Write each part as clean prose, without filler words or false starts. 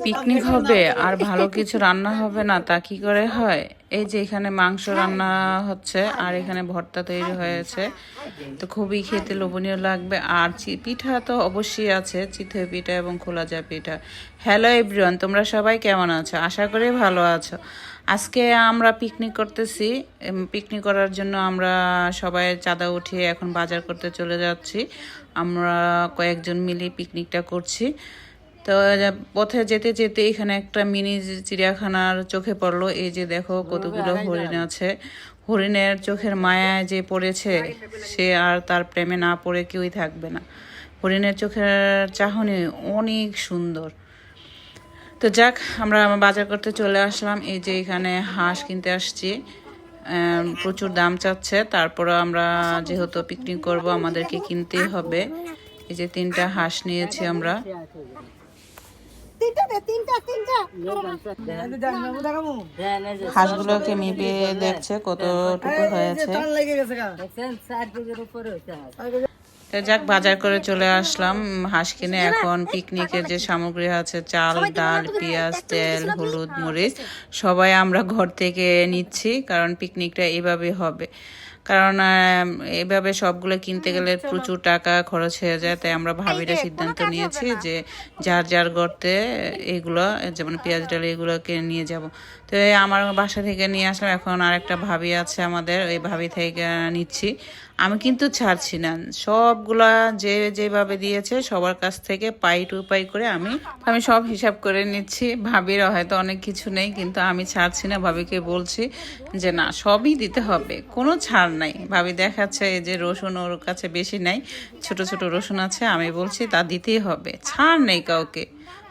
Picnic হবে আর ভালো কিছু রান্না হবে না তা কি করে হয়? এই যে এখানে মাংস রান্না হচ্ছে আর এখানে ভর্তা তৈরি হয়েছে, তো খুবই খেতে লোভনীয় লাগবে। আর পিঠা তো অবশ্যই আছে, চিতই পিঠা এবং খোলাজা পিঠা। হ্যালো এভরিওয়ান, তোমরা সবাই কেমন আছো? আশা করি ভালো আছো। আজকে আমরা পিকনিক করতেছি। পিকনিক করার জন্য আমরা সবাই চাঁদা উঠিয়ে এখন বাজার করতে চলে যাচ্ছি। আমরা কয়েকজন মিলে পিকনিকটা করছি। তো পথে যেতে যেতে এখানে একটা মিনি চিড়িয়াখানার চোখে পড়লো। এই যে দেখো কতগুলো হরিণ আছে। হরিণের চোখের মায়ায় যে পড়েছে সে আর তার প্রেমে না পড়ে কেউই থাকবে না। হরিণের চোখের চাহনি অনেক সুন্দর। তো যাক, আমরা বাজার করতে চলে আসলাম। এই যে এখানে হাঁস কিনতে আসছি, প্রচুর দাম চাচ্ছে। তারপরে আমরা যেহেতু পিকনিক করব আমাদেরকে কিনতেই হবে। এই যে 3টা হাঁস নিয়েছি আমরা। হাঁসগুলোকে মেপে দেখছে কতটুকু হয়েছে। তো যাক, বাজার করে চলে আসলাম হাঁস কিনে। এখন পিকনিকের যে সামগ্রী আছে, চাল, ডাল, পেঁয়াজ, তেল, হলুদ, মরিচ, সবাই আমরা ঘর থেকে নিচ্ছি, কারণ পিকনিকটা এভাবে হবে। কারণ এভাবে সবগুলো কিনতে গেলে প্রচুর টাকা খরচ হয়ে যায়। তাই আমরা ভাবিরা সিদ্ধান্ত নিয়েছি যে যার যার গর্তে এগুলো, যেমন পেঁয়াজ, ডাল, এগুলোকে নিয়ে যাব। তো আমার বাসা থেকে নিয়ে আসলাম। এখন আরেকটা ভাবি আছে আমাদের, ওই ভাবি থেকে নিচ্ছি। আমি কিন্তু ছাড়ছি না, সবগুলা যে যেভাবে দিয়েছে সবার কাছ থেকে পাই টু পাই করে আমি সব হিসাব করে নিচ্ছি। ভাবির হয়তো অনেক কিছু নেই, কিন্তু আমি ছাড়ছি না। ভাবিকে বলছি যে না, সবই দিতে হবে, কোনো ছাড় নাই। ভাবি দেখাচ্ছে এই যে রসুন ওর কাছে বেশি নাই, ছোট ছোট রসুন আছে। আমি বলছি তা দিতেই হবে, ছাড় নেই কাউকে।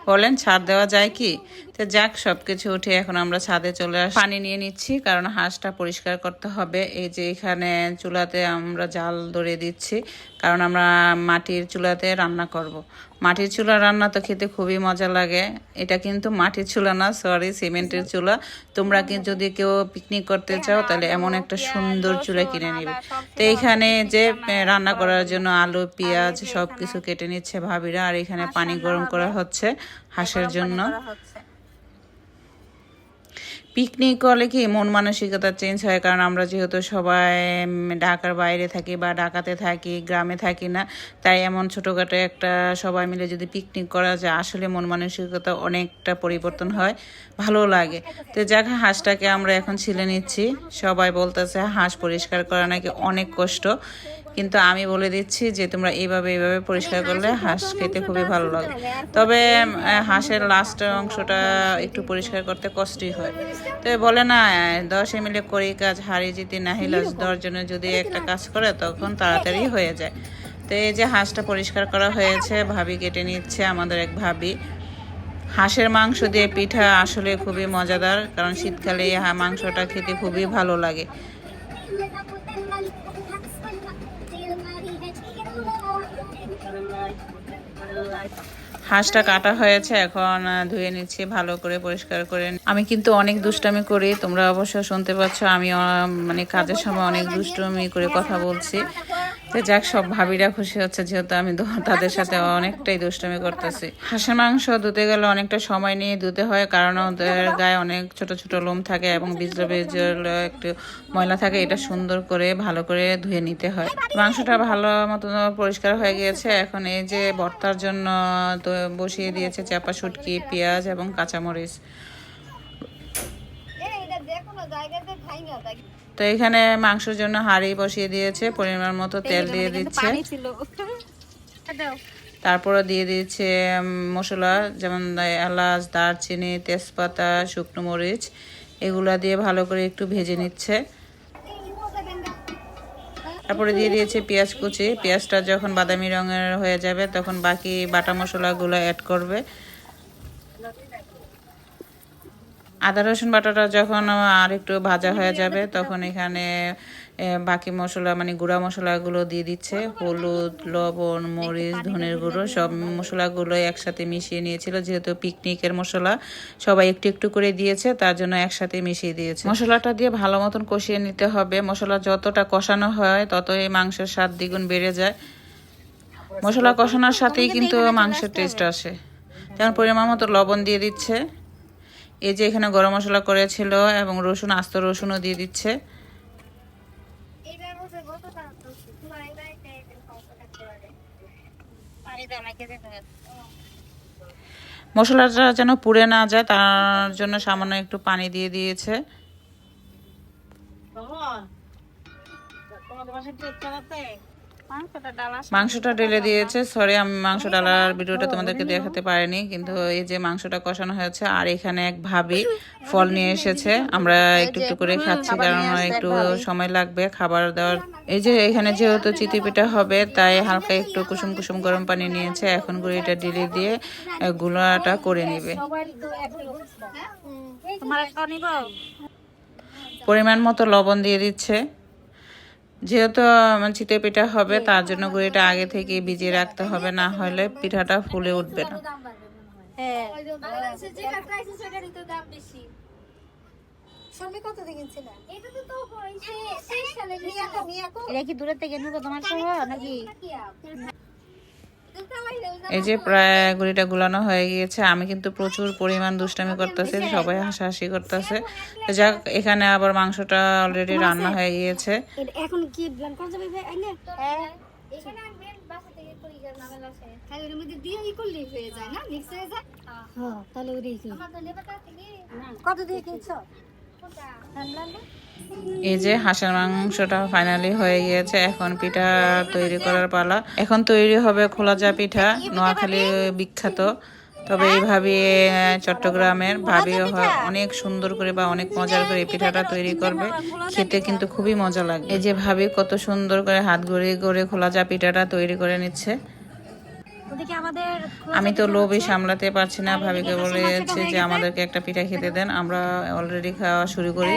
বলেন ছাড় দেওয়া যায় কি? তো যাক, সবকিছু উঠে এখন আমরা ছাদে চলে আসি। পানি নিয়ে নিচ্ছি, কারণ হাঁসটা পরিষ্কার করতে হবে। এই যে এখানে চুলাতে আমরা জাল ধরে দিচ্ছি, কারণ আমরা মাটির চুলাতে রান্না করব। মাটির চুলা রান্না তো খেতে খুবই মজা লাগে। এটা কিন্তু মাটির চুলা না, সরি, সিমেন্টের চুলা। তোমরা কিন্তু যদি কেউ পিকনিক করতে চাও তাহলে এমন একটা সুন্দর চুলা কিনে নিবে। তো এখানে যে রান্না করার জন্য আলু, পেঁয়াজ সব কিছু কেটে নিচ্ছে ভাবিরা। আর এখানে পানি গরম করা হচ্ছে হাঁসের জন্য। পিকনিক করলে কি মন মানসিকতা চেঞ্জ হয়, কারণ আমরা যেহেতু সবাই ঢাকার বাইরে থাকি বা ঢাকাতে থাকি, গ্রামে থাকি না। তাই এমন ছোটোখাটো একটা সবাই মিলে যদি পিকনিক করা যায়, আসলে মন মানসিকতা অনেকটা পরিবর্তন হয়, ভালো লাগে। তো যাক, হাঁসটাকে আমরা এখন ছিলে নিচ্ছি। সবাই বলতেছে হাঁস পরিষ্কার করা নাকি অনেক কষ্ট, কিন্তু আমি বলে দিচ্ছি যে তোমরা এইভাবে পরিষ্কার করলে হাঁস খেতে খুবই ভালো লাগে। তবে হাঁসের লাস্ট অংশটা একটু পরিষ্কার করতে কষ্টই হয়। তো বলে না, 10 মিলে করি কাজ, হারি জিতি নাহি লজ। 10 জনে যদি একটা কাজ করে তখন তাড়াতাড়ি হয়ে যায়। তো এই যে হাঁসটা পরিষ্কার করা হয়েছে, ভাবি কেটে নিচ্ছে, আমাদের এক ভাবি। হাঁসের মাংস দিয়ে পিঠা আসলে খুবই মজাদার, কারণ শীতকালে এই মাংসটা খেতে খুবই ভালো লাগে। হাঁসটা কাটা হয়েছে, এখন ধুয়ে নিচ্ছি ভালো করে, পরিষ্কার করে। আমি কিন্তু অনেক দুষ্টামি করি, তোমরা অবশ্য শুনতে পাচ্ছ। আমি মানে কাজের সময় অনেক দুষ্টামি করে কথা বলছি। তো যাক, সব ভাবিরা খুশি হচ্ছে, যেহেতু আমি তাদের সাথে অনেকটাই দুষ্টামি করতেছি। হাঁসের মাংস ধুতে গেলে অনেকটা সময় নিয়ে ধুতে হয়, কারণ ওদের গায়ে অনেক ছোট ছোট লোম থাকে এবং বিজল একটু ময়লা থাকে। এটা সুন্দর করে ভালো করে ধুয়ে নিতে হয়। মাংসটা ভালো মতো পরিষ্কার হয়ে গিয়েছে। এখন এই যে ভর্তার জন্য তো বসিয়ে দিয়েছে চাপা শুটকি, পেঁয়াজ এবং কাঁচামরিচ। তো এখানে মাংসের জন্য হাঁড়ি বসিয়ে দিয়েছে, পরিমাণ মতো তেল দিয়ে দিচ্ছে। তারপরে দিয়ে দিচ্ছে মশলা, যেমন এলাচ, দারচিনি, তেজপাতা, শুকনো মরিচ, এগুলা দিয়ে ভালো করে একটু ভেজে নিচ্ছে। তারপরে দিয়ে দিয়েছে পেঁয়াজ কুচি। পেঁয়াজটা যখন বাদামি রঙের হয়ে যাবে তখন বাকি বাটা মশলাগুলো অ্যাড করবে। আদা রসুন বাটাটা যখন আর একটু ভাজা হয়ে যাবে তখন এখানে বাকি মশলা মানে গুঁড়া মশলাগুলো দিয়ে দিচ্ছে। হলুদ, লবণ, মরিচ, ধনের গুঁড়ো, সব মশলাগুলো একসাথে মিশিয়ে নিয়েছিল। যেহেতু পিকনিকের মশলা সবাই একটু একটু করে দিয়েছে, তার জন্য একসাথে মিশিয়ে দিয়েছে। মশলাটা দিয়ে ভালো মতন কষিয়ে নিতে হবে। মশলা যতটা কষানো হয় ততই মাংসের স্বাদ দ্বিগুণ বেড়ে যায়। মশলা কষানোর সাথেই কিন্তু মাংসের টেস্ট আসে। তেমন পরিমাণ মতো লবণ দিয়ে দিচ্ছে। এই যে এখানে গরম মশলা করেছিল এবং রসুন, আস্ত রসুনও দিয়ে দিচ্ছে। মশলাটা যেন পুড়ে না যায় তার জন্য সামান্য একটু পানি দিয়ে দিয়েছে। মাংসটা ঢেলে দিয়েছে। সরি, আমি মাংস ডালার ভিডিওটা তোমাদেরকে দেখাতে পারিনি, কিন্তু এই যে মাংসটা কষানো হয়েছে আর এখানে এক ভাবি ফল নিয়ে এসেছে। আমরা একটু একটু করে খাচ্ছি কারণ একটু সময় লাগবে খাবার দেওয়ার। এই যে এখানে যেহেতু চিতি পিঠা হবে তাই হালকা একটু কুসুম কুসুম গরম পানি নিয়েছে। এখন গুঁড়িটা ঢেলে দিয়ে গুলাটা করে নিবে। পরিমাণ মতো লবণ দিয়ে দিচ্ছে। যেহেতু চিতই পিঠা হবে তার জন্য গুঁড়িটা আগে থেকে ভিজিয়ে রাখতে হবে, না হলে পিঠাটা ফুলে উঠবে না। এই যে প্রায় গুঁড়িটা গুলানো হয়ে গিয়েছে। আমি কিন্তু প্রচুর পরিমাণ দুষ্টামি করতেছি, সবাই হাসাহাসি করতেছে। যাক, এখানে আবার মাংসটা অলরেডি রান্না হয়ে গিয়েছে। এখন কি এই যে হাঁসের মাংসটা ফাইনালি হয়ে গিয়েছে। এখন পিঠা তৈরি করার পালা। এখন তৈরি হবে খোলাজা পিঠা, নোয়াখালী বিখ্যাত। তবে এইভাবে চট্টগ্রামের ভাবিও অনেক সুন্দর করে বা অনেক মজার করে এই পিঠাটা তৈরি করবে। খেতে কিন্তু খুবই মজা লাগে। এই যে ভাবি কত সুন্দর করে হাত ঘুরিয়ে করে খোলাজা পিঠাটা তৈরি করে নিচ্ছে। আমি তো লোভই সামলাতে পারছি না, ভাবিকে বলেছে যে আমাদেরকে একটা পিঠা খেতে দেন, আমরা অলরেডি খাওয়া শুরু করি।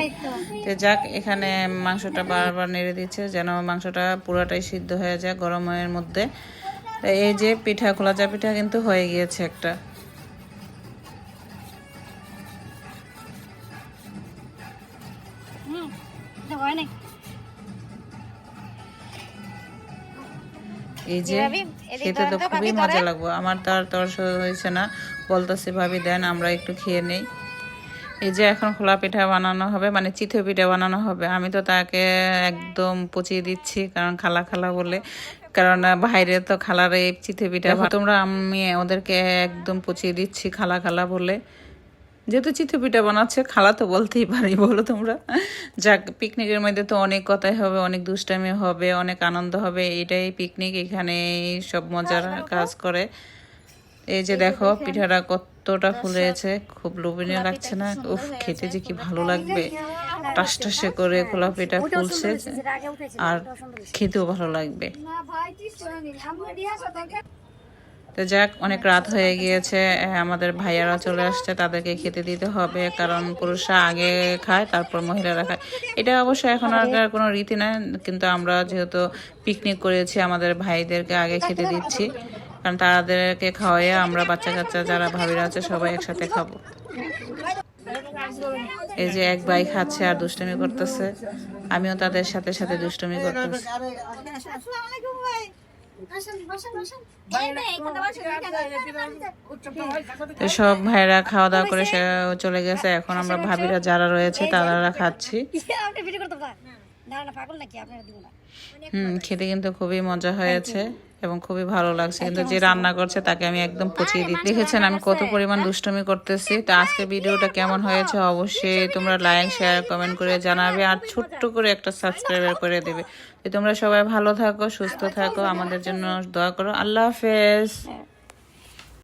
তো যাক, এখানে মাংসটা বারবার নেড়ে দিচ্ছে যেন মাংসটা পুরাটাই সিদ্ধ হয়ে যায় গরমের মধ্যে। এই যে পিঠা, খোলাজা পিঠা কিন্তু হয়ে গিয়েছে একটা। এই যে খেতে তো খুবই মজা লাগবে। আমার তো আর তর হয়েছে না, বলতেছে ভাবি দেন আমরা একটু খেয়ে নেই। এই যে এখন খোলা পিঠা বানানো হবে, মানে চিতই পিঠা বানানো হবে। আমি তো তাকে একদম পচিয়ে দিচ্ছি কারণ খালা খালা বলে, কারণ বাইরে তো খালার এই চিতই পিঠা তোমরা, আমি ওদেরকে একদম পচিয়ে দিচ্ছি খালা খালা বলে। যেহেতু চিতই পিঠা বানাচ্ছে খালা তো বলতেই পারি, বলো তোমরা। যাক, পিকনিকের মধ্যে তো অনেক কথাই হবে, অনেক দুষ্টামি হবে, অনেক আনন্দ হবে। এটাই পিকনিক, এখানে সব মজার কাজ করে। এই যে দেখো পিঠাটা কতটা ফুলেছে, খুব লোভনীয় লাগছে না? উফ, খেতে যে কি ভালো লাগবে। টাস টাসে করে খোলা পিঠা ফুলছে আর খেতেও ভালো লাগবে। তো যাক, অনেক রাত হয়ে গিয়েছে, আমাদের ভাইয়ারা চলে আসছে, তাদেরকে খেতে দিতে হবে কারণ পুরুষরা আগে খায় তারপর মহিলারা খায়। এটা অবশ্য এখন আর কোনো রীতি না, কিন্তু আমরা যেহেতু পিকনিক করেছি আমাদের ভাইদেরকে আগে খেতে দিচ্ছি, কারণ তাদেরকে খাওয়াইয়া আমরা বাচ্চা কাচ্চা যারা ভাবিরা আছে সবাই একসাথে খাবো। এই যে এক ভাই খাচ্ছে আর দুষ্টুমি করতেছে, আমিও তাদের সাথে সাথে দুষ্টুমি করতেছি। সব ভাইরা খাওয়া দাওয়া করে চলে গেছে, এখন আমরা ভাবিরা যারা রয়েছে তারা খাচ্ছি। খেতে কিন্তু খুবই মজা হয়েছে এবং খুবই ভালো লাগছে, কিন্তু যে রান্না করছে তাকে আমি একদম পচিয়ে দিই। দেখেছেন আমি কত পরিমাণ দুষ্টুমি করতেছি। তো আজকে ভিডিওটা কেমন হয়েছে অবশ্যই তোমরা লাইক, শেয়ার, কমেন্ট করে জানাবে আর ছোট্ট করে একটা সাবস্ক্রাইব করে দেবে। তো তোমরা সবাই ভালো থাকো, সুস্থ থাকো, আমাদের জন্য দোয়া করো। আল্লাহ হাফেজ।